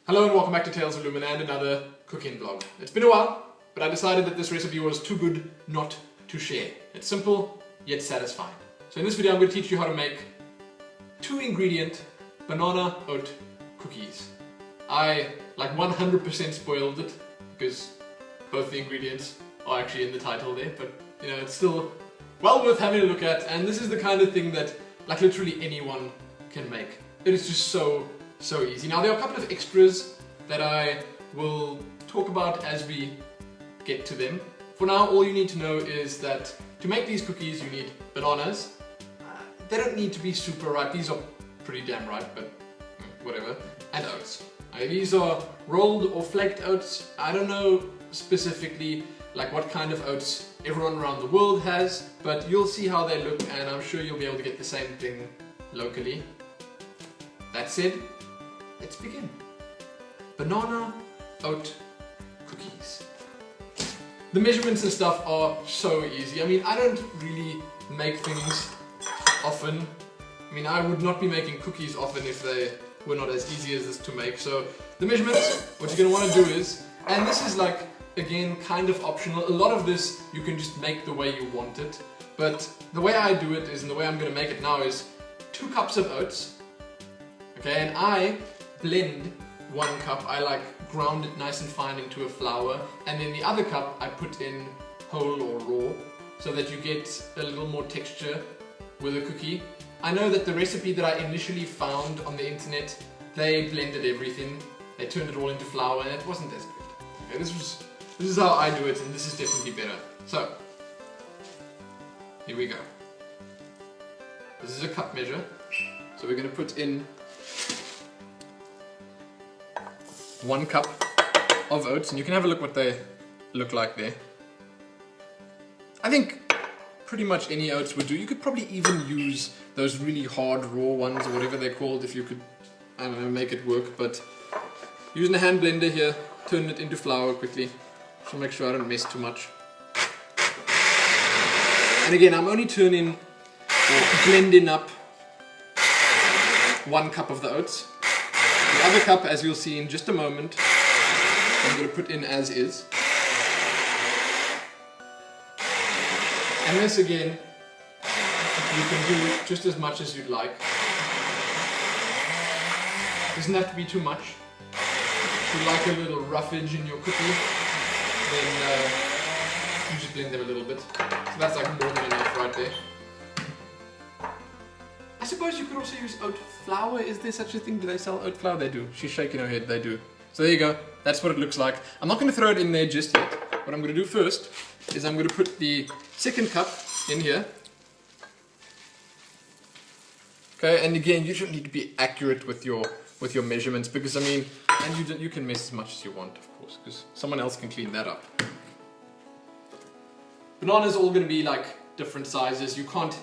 Hello and welcome back to Tales of Lumin and another cooking vlog. It's been a while, but I decided that this recipe was too good not to share. It's simple, yet satisfying. So in this video I'm going to teach you how to make 2-ingredient banana oat cookies. I like 100% spoiled it because both the ingredients are actually in the title there, but you know, it's still well worth having a look at, and this is the kind of thing that like literally anyone can make. It is just so easy. Now there are a couple of extras that I will talk about as we get to them. For now, all you need to know is that to make these cookies you need bananas. They don't need to be super ripe, these are pretty damn ripe, but whatever. And oats. These are rolled or flaked oats. I don't know specifically like what kind of oats everyone around the world has, but you'll see how they look and I'm sure you'll be able to get the same thing locally. That said, let's begin. Banana oat cookies. The measurements and stuff are so easy. I mean, I don't really make things often. I mean, I would not be making cookies often if they were not as easy as this to make. So the measurements, what you're going to want to do is, and this is like, again, kind of optional. A lot of this you can just make the way you want it. But the way I do it is, and the way I'm going to make it now is 2 cups of oats. Okay, and I blend 1 cup, I like ground it nice and fine into a flour, and then the other cup I put in whole or raw, so that you get a little more texture with a cookie. I know that the recipe that I initially found on the internet, they blended everything, they turned it all into flour, and it wasn't as good. Okay, this is how I do it, and this is definitely better. So, here we go. This is a cup measure, so we're going to put in 1 cup of oats, and you can have a look what they look like there. I think pretty much any oats would do. You could probably even use those really hard raw ones or whatever they're called if you could, I don't know, make it work. But using a hand blender here, turn it into flour quickly, so make sure I don't mess too much. And again, I'm only turning or blending up 1 cup of the oats. The other cup, as you'll see in just a moment, I'm going to put in as is. And this again, you can do just as much as you'd like. Doesn't have to be too much. If you like a little roughage in your cookie, then you just blend them a little bit. So that's like more than enough right there. I suppose you could also use oat flour. Is there such a thing? Do they sell oat flour? They do. She's shaking her head. They do. So there you go. That's what it looks like. I'm not going to throw it in there just yet. What I'm going to do first is I'm going to put the 2nd cup in here. Okay, and again, you shouldn't need to be accurate with your measurements because I mean, and you can mess as much as you want, of course, because someone else can clean that up. Bananas are all going to be like different sizes. You can't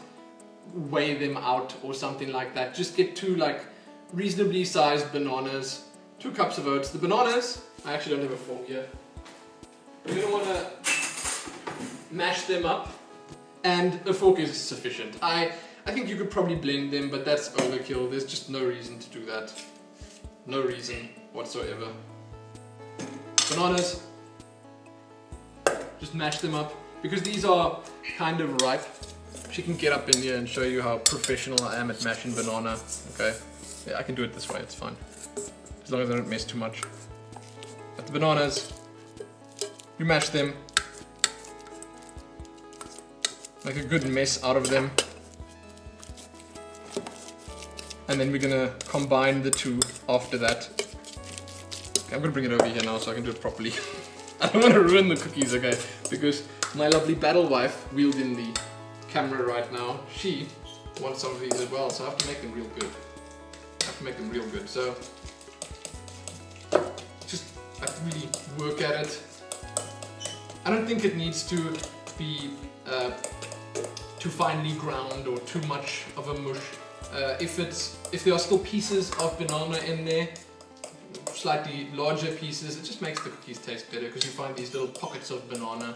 weigh them out or something like that. Just get 2 like reasonably sized bananas, 2 cups of oats. The bananas, I actually don't have a fork here. You're going to want to mash them up, and a fork is sufficient. I think you could probably blend them, but that's overkill. There's just no reason to do that. No reason whatsoever. Bananas, just mash them up because these are kind of ripe. She can get up in here and show you how professional I am at mashing banana. Okay, yeah, I can do it this way, it's fine. As long as I don't mess too much. But the bananas, you mash them. Make a good mess out of them. And then we're gonna combine the 2 after that. Okay, I'm gonna bring it over here now so I can do it properly. I don't want to ruin the cookies, okay? Because my lovely battle wife wielding the camera right now, she wants some of these as well, so I have to make them real good. So just like really work at it. I don't think it needs to be too finely ground or too much of a mush. If there are still pieces of banana in there, slightly larger pieces, it just makes the cookies taste better because you find these little pockets of banana.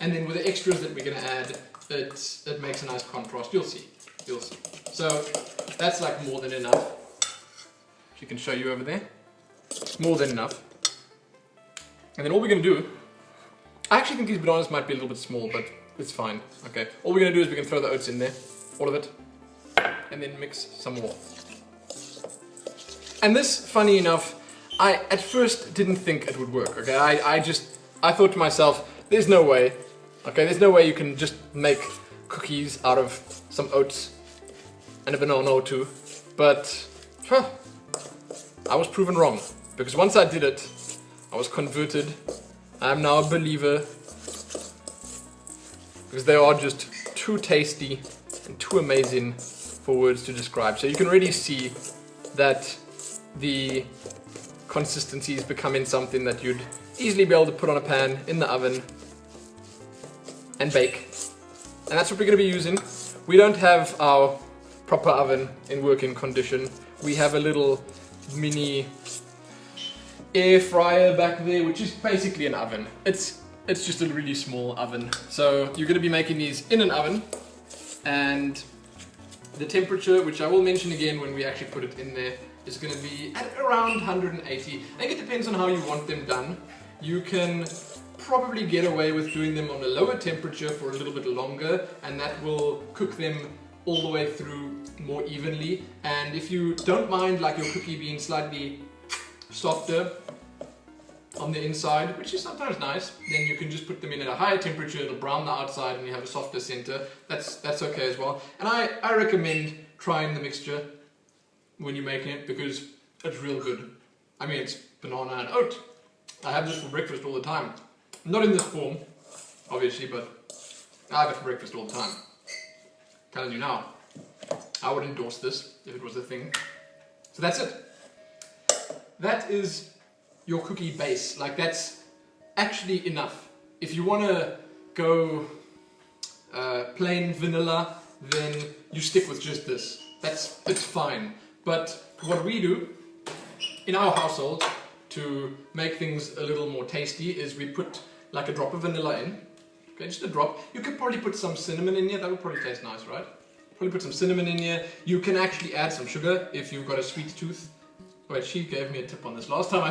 And then with the extras that we're going to add, it makes a nice contrast. You'll see. So that's like more than enough. She can show you over there. more than enough. And then all we're going to do, I actually think these bananas might be a little bit small, but it's fine. Okay, all we're going to do is we can throw the oats in there, all of it, and then mix some more. And this, funny enough, I at first didn't think it would work. Okay, I thought to myself, there's no way. Okay, there's no way you can just make cookies out of some oats and a banana or two. But I was proven wrong, because once I did it, I was converted. I'm now a believer, because they are just too tasty and too amazing for words to describe. So you can really see that the consistency is becoming something that you'd easily be able to put on a pan in the oven and bake. And that's what we're going to be using. We don't have our proper oven in working condition. We have a little mini air fryer back there, which is basically an oven. It's just a really small oven. So you're going to be making these in an oven, and the temperature, which I will mention again when we actually put it in there, is going to be at around 180. I think it depends on how you want them done. You can probably get away with doing them on a lower temperature for a little bit longer, and that will cook them all the way through more evenly. And if you don't mind like your cookie being slightly softer on the inside, which is sometimes nice, then you can just put them in at a higher temperature. It'll brown the outside and you have a softer center. That's okay as well. And I recommend trying the mixture when you're making it, because it's real good. I mean, it's banana and oat. I have this for breakfast all the time. Not in this form, obviously, but I have it for breakfast all the time. Telling you now, I would endorse this if it was a thing. So that's it. That is your cookie base. Like, that's actually enough. If you want to go plain vanilla, then you stick with just this. It's fine. But what we do in our household to make things a little more tasty is we put like a drop of vanilla in. Okay, just a drop. You could probably put some cinnamon in here. That would probably taste nice, right? Probably put some cinnamon in here. You can actually add some sugar if you've got a sweet tooth. Wait, she gave me a tip on this. Last time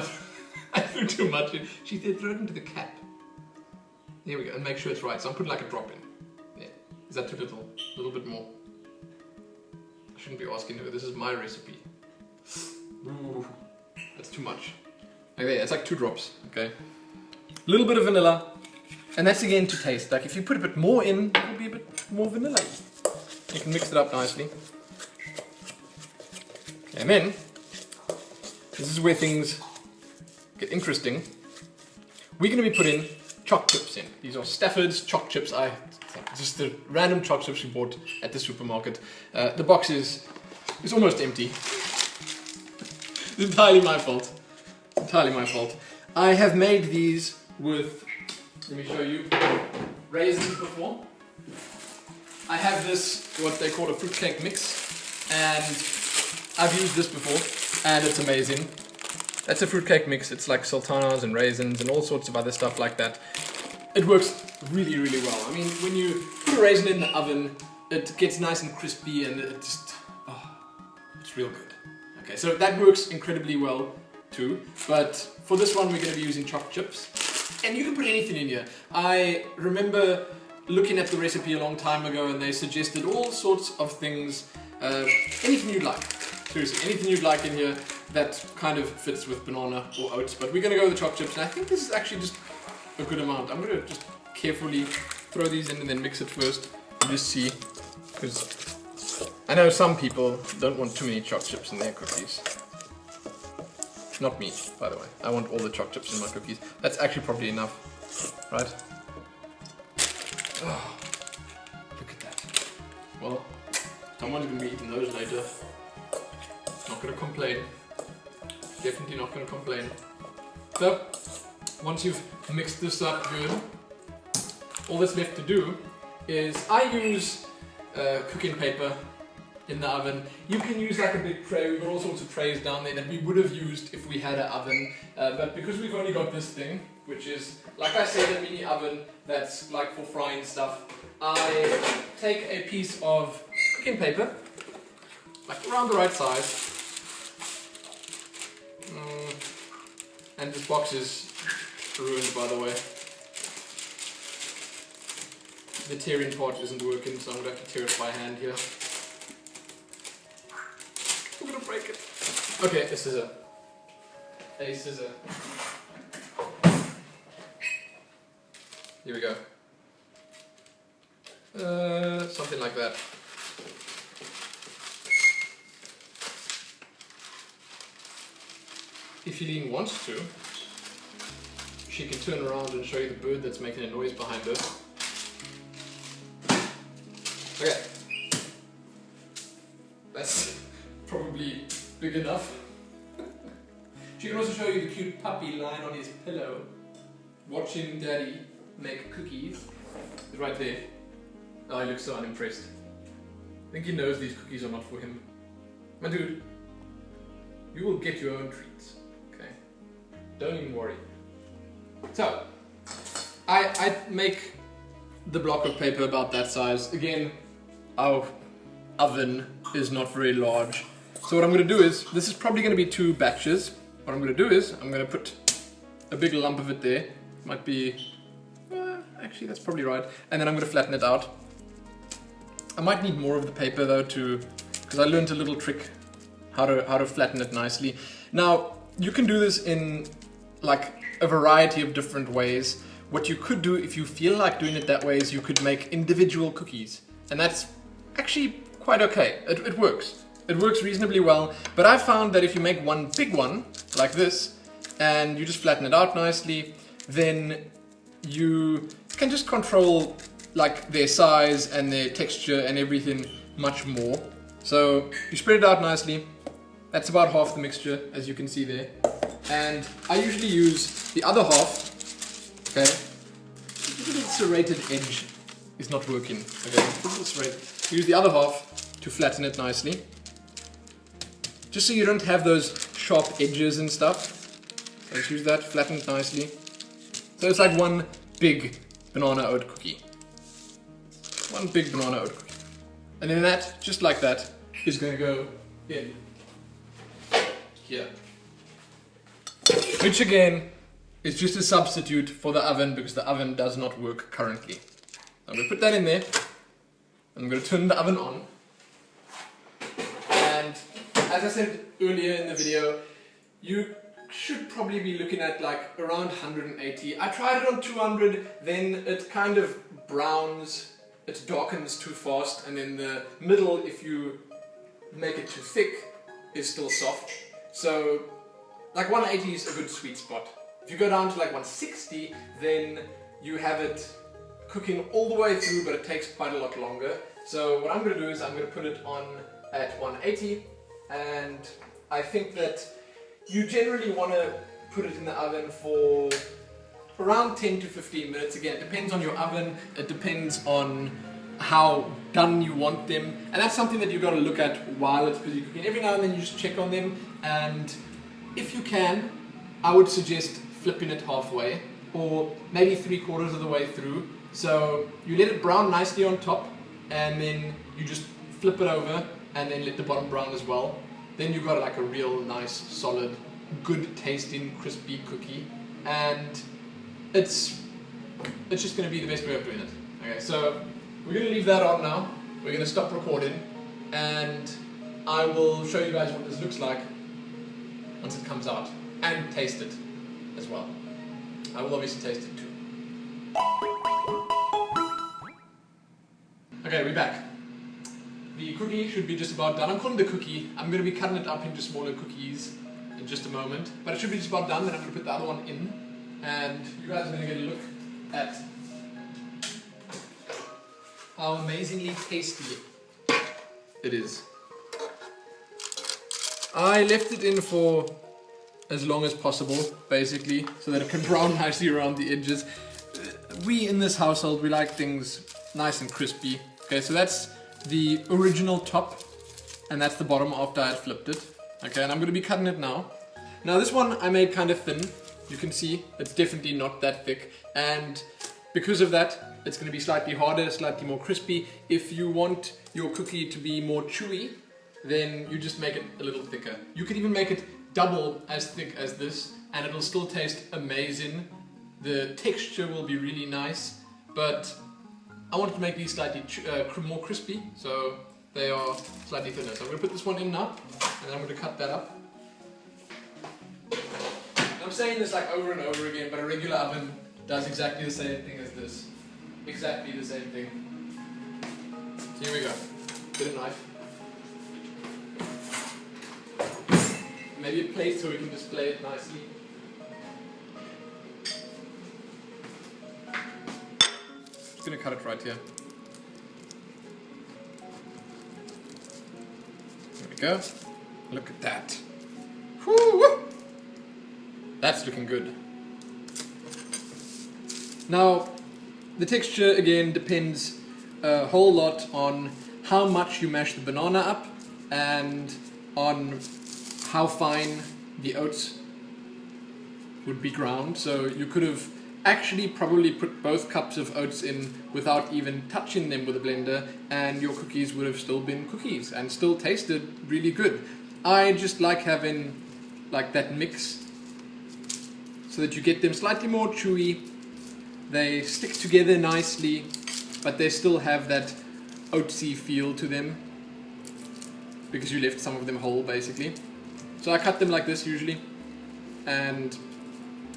I threw too much in. She said throw it into the cap. There we go, and make sure it's right. So I'm putting like a drop in. Yeah. Is that too little? A little bit more. I shouldn't be asking her. This is my recipe. Ooh, that's too much. Okay, it's like 2 drops. Okay. A little bit of vanilla. And that's again to taste. Like if you put a bit more in, it'll be a bit more vanilla. You can mix it up nicely. Okay, and then, this is where things get interesting. We're going to be putting Choc chips in. These are Stafford's Choc chips. Just the random Choc chips we bought at the supermarket. The box is almost empty. It's entirely my fault. Entirely my fault. I have made these with, let me show you, raisins before. I have this, what they call a fruitcake mix, and I've used this before, and it's amazing. That's a fruitcake mix. It's like sultanas and raisins and all sorts of other stuff like that. It works really, really well. I mean, when you put a raisin in the oven, it gets nice and crispy, and it just, it's real good. Okay, so that works incredibly well too, but for this one we're going to be using Choc chips. And you can put anything in here. I remember looking at the recipe a long time ago, and they suggested all sorts of things, anything you'd like. Seriously, anything you'd like in here that kind of fits with banana or oats. But we're going to go with the Choc chips, and I think this is actually just a good amount. I'm going to just carefully throw these in and then mix it first and just see, because I know some people don't want too many Choc chips in their cookies. Not me, by the way. I want all the Choc chips in my cookies. That's actually probably enough, right? Oh, look at that. Well, someone's going to be eating those later. Not going to complain. Definitely not going to complain. So, once you've mixed this up good, all that's left to do is I use cooking paper in the oven. You can use like a big tray. We've got all sorts of trays down there that we would have used if we had an oven, but because we've only got this thing, which is, like I said, a mini oven that's like for frying stuff, I take a piece of cooking paper, like around the right size, And this box is ruined, by the way. The tearing part isn't working, so I'm going to have to tear it by hand here. I'm going to break it. Okay, a scissor. A scissor. Here we go. Something like that. If Eileen wants to, she can turn around and show you the bird that's making a noise behind her. Okay. That's probably big enough. She can also show you the cute puppy lying on his pillow, watching Daddy make cookies. It's right there. Oh, he looks so unimpressed. I think he knows these cookies are not for him. My dude, you will get your own treats, okay? Don't even worry. So, I make the block of paper about that size. Again, our oven is not very large. So what I'm going to do is, this is probably going to be 2 batches. What I'm going to do is, I'm going to put a big lump of it there. Might be, actually that's probably right. And then I'm going to flatten it out. I might need more of the paper though because I learned a little trick how to flatten it nicely. Now, you can do this in like a variety of different ways. What you could do if you feel like doing it that way is you could make individual cookies. And that's actually quite okay. It works. It works reasonably well. But I found that if you make one big one, like this, and you just flatten it out nicely, then you can just control like their size and their texture and everything much more. So you spread it out nicely. That's about half the mixture, as you can see there. And I usually use the other half. Okay, the little serrated edge is not working. Okay, use the other half to flatten it nicely, just so you don't have those sharp edges and stuff. So just use that, flatten it nicely. So it's like one big banana oat cookie. One big banana oat cookie. And then that, just like that, is going to go in here. Which again is just a substitute for the oven because the oven does not work currently. I'm going to put that in there. I'm going to turn the oven on. And as I said earlier in the video, you should probably be looking at like around 180. I tried it on 200, then it kind of browns. It darkens too fast, and in the middle, if you make it too thick, is still soft. So, like 180 is a good sweet spot. If you go down to like 160, then you have it cooking all the way through, but it takes quite a lot longer. So what I'm going to do is I'm going to put it on at 180, and I think that you generally want to put it in the oven for around 10 to 15 minutes. Again, it depends on your oven, it depends on how done you want them, and that's something that you've got to look at while it's busy cooking. Every now and then you just check on them, and if you can, I would suggest flipping it halfway, or maybe 3/4 of the way through. So you let it brown nicely on top, and then you just flip it over, and then let the bottom brown as well. Then you've got like a real nice, solid, good tasting, crispy cookie, and it's just going to be the best way of doing it. Okay, so we're going to leave that on now. We're going to stop recording, and I will show you guys what this looks like once it comes out, and taste it as well. I will obviously taste it too. Okay, we're back. The cookie should be just about done. I'm calling it a cookie. I'm going to be cutting it up into smaller cookies in just a moment, but it should be just about done. Then I'm going to put the other one in, and you guys are going to get a look at how amazingly tasty it is. I left it in for as long as possible, basically, so that it can brown nicely around the edges. We in this household, we like things nice and crispy. Okay, so that's the original top, and that's the bottom after I had flipped it. Okay, and I'm going to be cutting it now. Now this one I made kind of thin. You can see it's definitely not that thick, and because of that, it's going to be slightly harder, slightly more crispy. If you want your cookie to be more chewy, then you just make it a little thicker. You could even make it double as thick as this, and it'll still taste amazing. The texture will be really nice, but I wanted to make these slightly more crispy, so they are slightly thinner. So I'm going to put this one in now, and then I'm going to cut that up. I'm saying this like over and over again, but a regular oven does exactly the same thing as this. Exactly the same thing. So here we go. Get a knife. Maybe a plate so we can display it nicely. Just gonna cut it right here. There we go. Look at that. Woo! That's looking good. Now, the texture again depends a whole lot on how much you mash the banana up and on how fine the oats would be ground. So you could have actually probably put both cups of oats in without even touching them with a blender, and your cookies would have still been cookies and still tasted really good. I just like having like that mix so that you get them slightly more chewy. They stick together nicely, but they still have that oatsy feel to them because you left some of them whole basically. So I cut them like this usually, and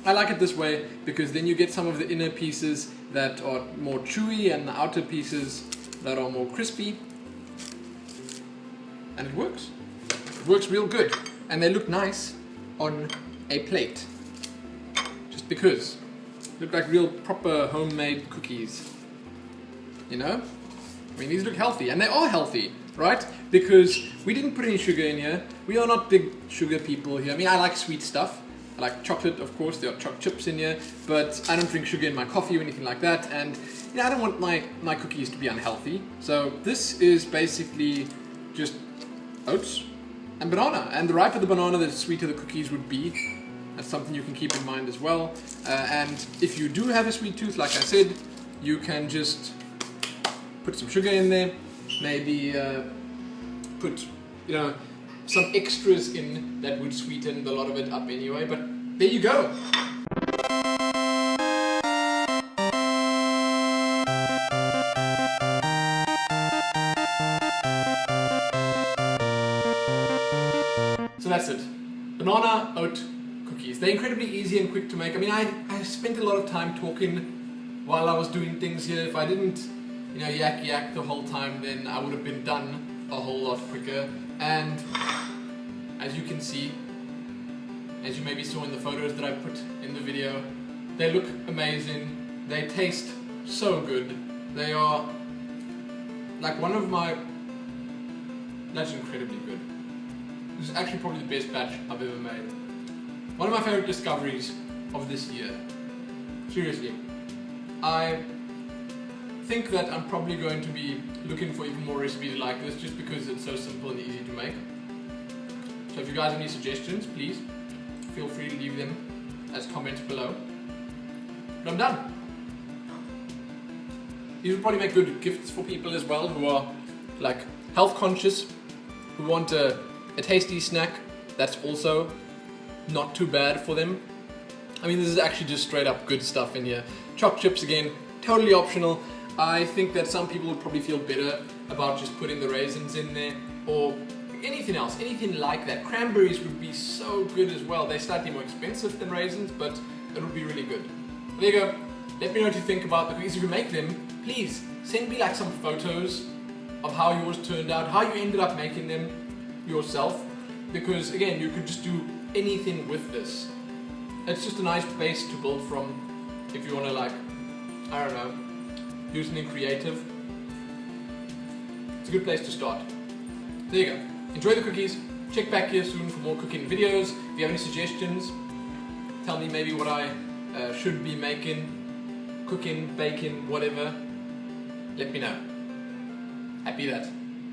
I like it this way because then you get some of the inner pieces that are more chewy and the outer pieces that are more crispy, and it works. It works real good, and they look nice on a plate just because look like real proper homemade cookies, you know? I mean, these look healthy, and they are healthy, right? Because we didn't put any sugar in here. We are not big sugar people here. I mean, I like sweet stuff. I like chocolate, of course. There are choc chips in here, but I don't drink sugar in my coffee or anything like that. And you know, I don't want my cookies to be unhealthy. So this is basically just oats and banana. And the riper the banana, the sweeter the cookies would be. That's something you can keep in mind as well. And if you do have a sweet tooth, like I said, you can just put some sugar in there. Maybe put, you know, some extras in that would sweeten a lot of it up anyway. But there you go. So that's it. Banana oat cookies. They're incredibly easy and quick to make. I mean, I spent a lot of time talking while I was doing things here. If I didn't, you know, yak the whole time, then I would have been done a whole lot quicker. And as you can see, as you maybe saw in the photos that I put in the video, they look amazing. They taste so good. They are like one of my, that's incredibly good. This is actually probably the best batch I've ever made. One of my favorite discoveries of this year. Seriously. I think that I'm probably going to be looking for even more recipes like this just because it's so simple and easy to make. So if you guys have any suggestions, please feel free to leave them as comments below. But I'm done. These will probably make good gifts for people as well who are like health conscious, who want a tasty snack that's also not too bad for them. I mean, this is actually just straight up good stuff in here. Choc chips again, totally optional. I think that some people would probably feel better about just putting the raisins in there or anything else, anything like that. Cranberries would be so good as well. They're slightly more expensive than raisins, but it would be really good. There you go. Let me know what you think about the cookies. If you make them, please send me like some photos of how yours turned out, how you ended up making them yourself, because again, you could just do anything with this. It's just a nice base to build from if you want to, like, I don't know, do something creative. It's a good place to start. There you go. Enjoy the cookies. Check back here soon for more cooking videos. If you have any suggestions, tell me maybe what I should be making, cooking, baking, whatever. Let me know. Happy that.